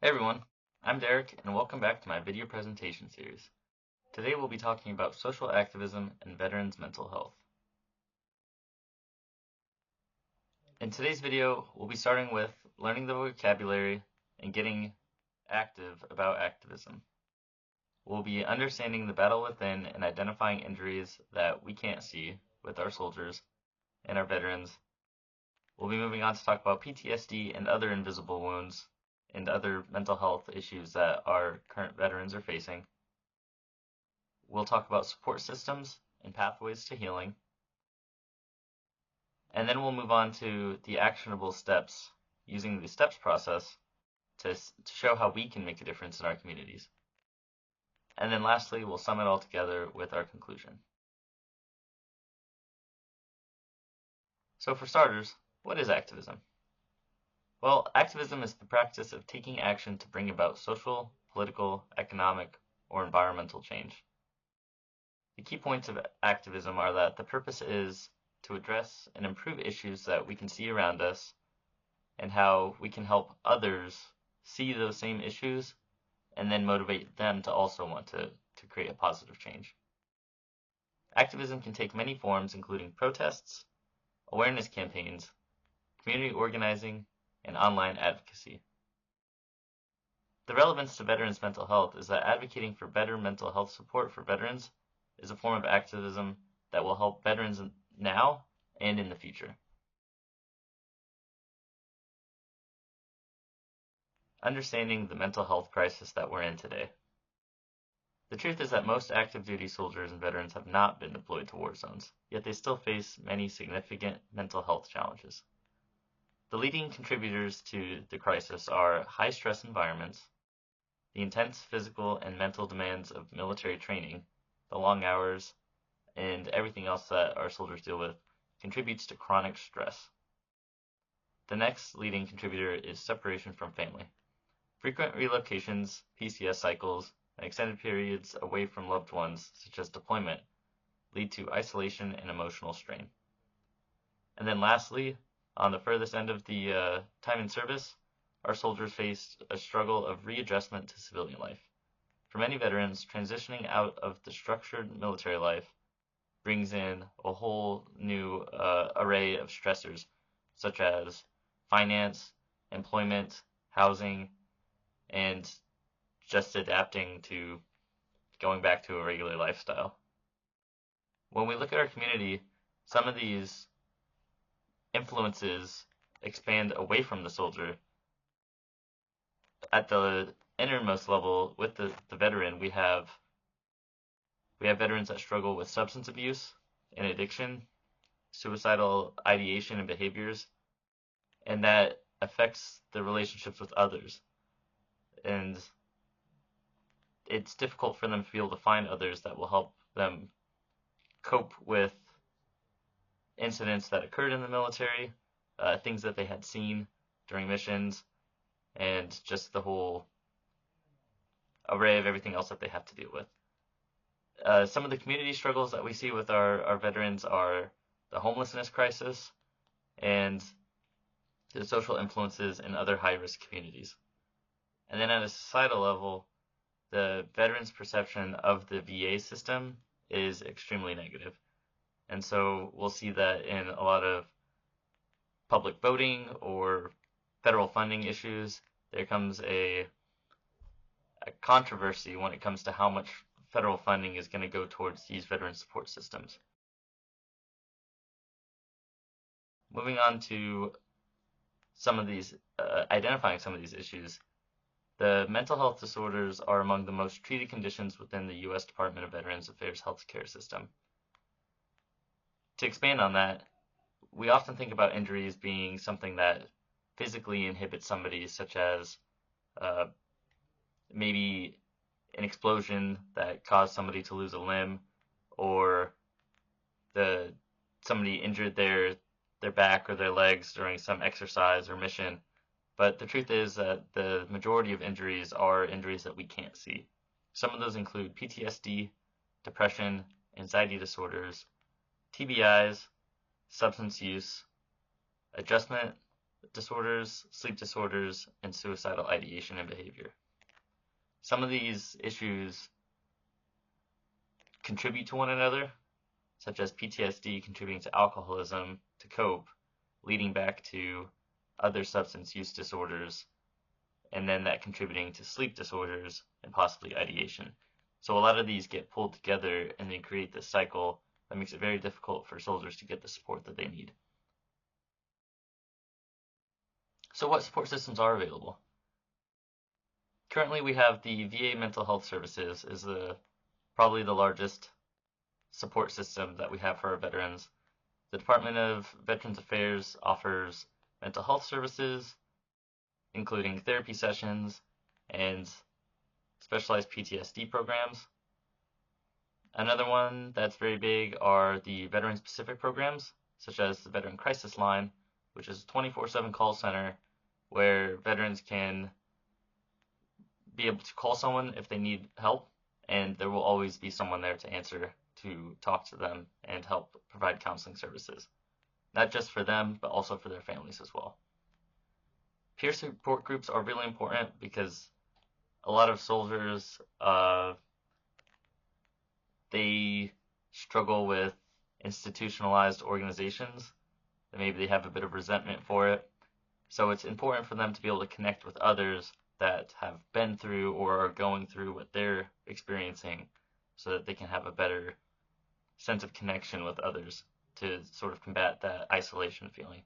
Hey everyone, I'm Derek and welcome back to my video presentation series. Today we'll be talking about social activism and veterans' mental health. In today's video, we'll be starting with learning the vocabulary and getting active about activism. We'll be understanding the battle within and identifying injuries that we can't see with our soldiers and our veterans. We'll be moving on to talk about PTSD and other invisible wounds and other mental health issues that our current veterans are facing. We'll talk about support systems and pathways to healing. And then we'll move on to the actionable steps using the steps process to show how we can make a difference in our communities. And then lastly, we'll sum it all together with our conclusion. So for starters, what is activism? Well, activism is the practice of taking action to bring about social, political, economic, or environmental change. The key points of activism are that the purpose is to address and improve issues that we can see around us and how we can help others see those same issues and then motivate them to also want to create a positive change. Activism can take many forms, including protests, awareness campaigns, community organizing, and online advocacy. The relevance to veterans' mental health is that advocating for better mental health support for veterans is a form of activism that will help veterans now and in the future. Understanding the mental health crisis that we're in today. The truth is that most active duty soldiers and veterans have not been deployed to war zones, yet they still face many significant mental health challenges. The leading contributors to the crisis are high stress environments, the intense physical and mental demands of military training, the long hours, and everything else that our soldiers deal with contributes to chronic stress. The next leading contributor is separation from family. Frequent relocations, PCS cycles, and extended periods away from loved ones, such as deployment, lead to isolation and emotional strain. And then lastly, on the furthest end of the time in service, our soldiers face a struggle of readjustment to civilian life. For many veterans, transitioning out of the structured military life brings in a whole new array of stressors, such as finance, employment, housing, and just adapting to going back to a regular lifestyle. When we look at our community, some of these influences expand away from the soldier. At the innermost level, with the veteran, we have veterans that struggle with substance abuse and addiction, suicidal ideation and behaviors, and that affects the relationships with others. And it's difficult for them to be able to find others that will help them cope with incidents that occurred in the military, things that they had seen during missions, and just the whole array of everything else that they have to deal with. Some of the community struggles that we see with our veterans are the homelessness crisis and the social influences in other high-risk communities. And then at a societal level, the veterans' perception of the VA system is extremely negative. And so we'll see that in a lot of public voting or federal funding issues, there comes a controversy when it comes to how much federal funding is going to go towards these veteran support systems. Moving on to some of these, identifying some of these issues, the mental health disorders are among the most treated conditions within the U.S. Department of Veterans Affairs healthcare system. To expand on that, we often think about injuries being something that physically inhibits somebody, such as maybe an explosion that caused somebody to lose a limb, or somebody injured their back or their legs during some exercise or mission. But the truth is that the majority of injuries are injuries that we can't see. Some of those include PTSD, depression, anxiety disorders, TBIs, substance use, adjustment disorders, sleep disorders, and suicidal ideation and behavior. Some of these issues contribute to one another, such as PTSD contributing to alcoholism to cope, leading back to other substance use disorders, and then that contributing to sleep disorders and possibly ideation. So a lot of these get pulled together and they create this cycle that makes it very difficult for soldiers to get the support that they need. So what support systems are available? Currently we have the VA Mental Health Services is probably the largest support system that we have for our veterans. The Department of Veterans Affairs offers mental health services, including therapy sessions and specialized PTSD programs. Another one that's very big are the veteran-specific programs, such as the Veteran Crisis Line, which is a 24/7 call center where veterans can be able to call someone if they need help, and there will always be someone there to answer to talk to them and help provide counseling services, not just for them, but also for their families as well. Peer support groups are really important because a lot of soldiers, they struggle with institutionalized organizations, and maybe they have a bit of resentment for it. So it's important for them to be able to connect with others that have been through or are going through what they're experiencing so that they can have a better sense of connection with others to sort of combat that isolation feeling.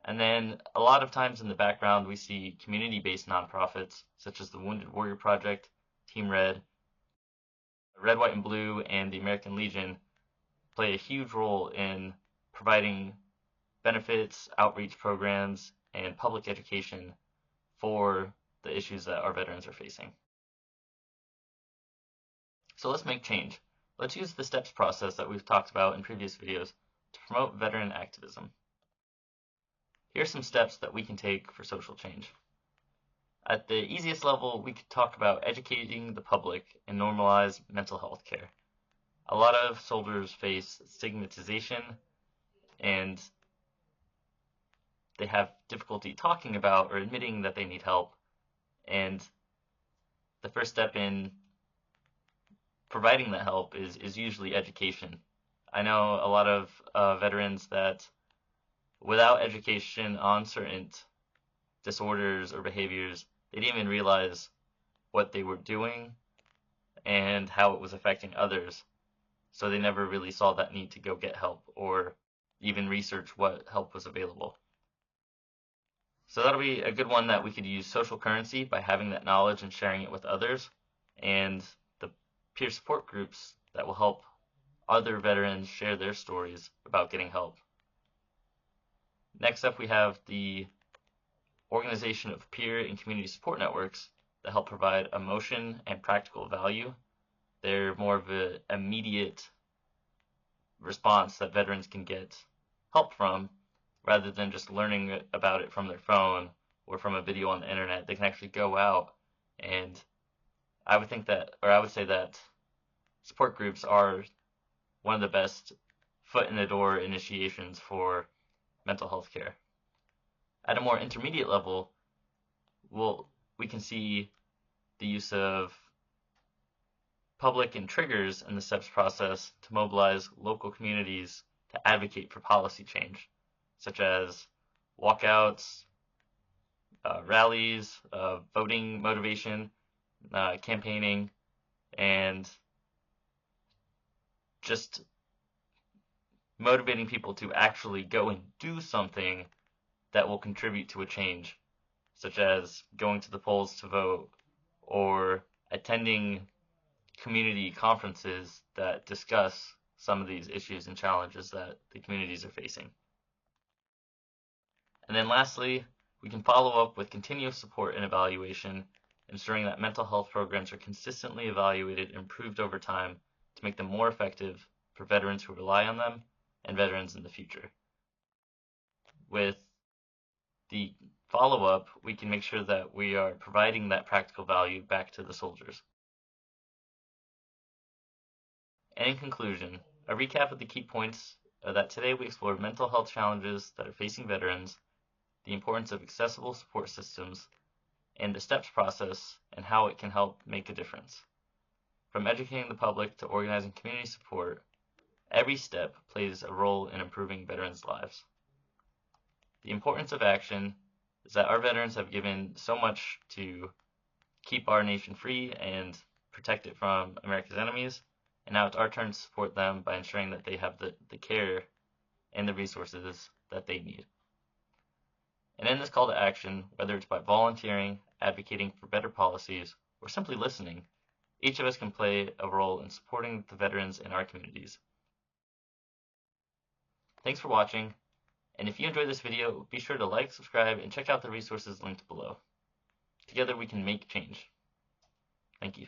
And then a lot of times in the background, we see community-based nonprofits such as the Wounded Warrior Project, Team Red, Red, White, and Blue, and the American Legion play a huge role in providing benefits, outreach programs, and public education for the issues that our veterans are facing. So let's make change. Let's use the STEPS process that we've talked about in previous videos to promote veteran activism. Here are some steps that we can take for social change. At the easiest level, we could talk about educating the public and normalize mental health care. A lot of soldiers face stigmatization and they have difficulty talking about or admitting that they need help. And the first step in providing that help is usually education. I know a lot of veterans that without education on certain disorders or behaviors, they didn't even realize what they were doing and how it was affecting others. So they never really saw that need to go get help or even research what help was available. So that'll be a good one that we could use social currency by having that knowledge and sharing it with others, and the peer support groups that will help other veterans share their stories about getting help. Next up, we have the organization of peer and community support networks that help provide emotion and practical value. They're more of an immediate response that veterans can get help from rather than just learning about it from their phone or from a video on the internet. They can actually go out, and I would say that support groups are one of the best foot in the door initiations for mental health care. At a more intermediate level, we can see the use of public and triggers in the STEPS process to mobilize local communities to advocate for policy change, such as walkouts, rallies, voting motivation, campaigning, and just motivating people to actually go and do something that will contribute to a change, such as going to the polls to vote or attending community conferences that discuss some of these issues and challenges that the communities are facing. And then lastly, we can follow up with continuous support and evaluation, ensuring that mental health programs are consistently evaluated and improved over time to make them more effective for veterans who rely on them and veterans in the future. With the follow-up, we can make sure that we are providing that practical value back to the soldiers. And in conclusion, a recap of the key points are that today we explored mental health challenges that are facing veterans, the importance of accessible support systems, and the STEPS process and how it can help make a difference. From educating the public to organizing community support, every step plays a role in improving veterans' lives. The importance of action is that our veterans have given so much to keep our nation free and protect it from America's enemies, and now it's our turn to support them by ensuring that they have the care and the resources that they need. And in this call to action, whether it's by volunteering, advocating for better policies, or simply listening, each of us can play a role in supporting the veterans in our communities. Thanks for watching, and if you enjoyed this video, be sure to like, subscribe, and check out the resources linked below. Together we can make change. Thank you.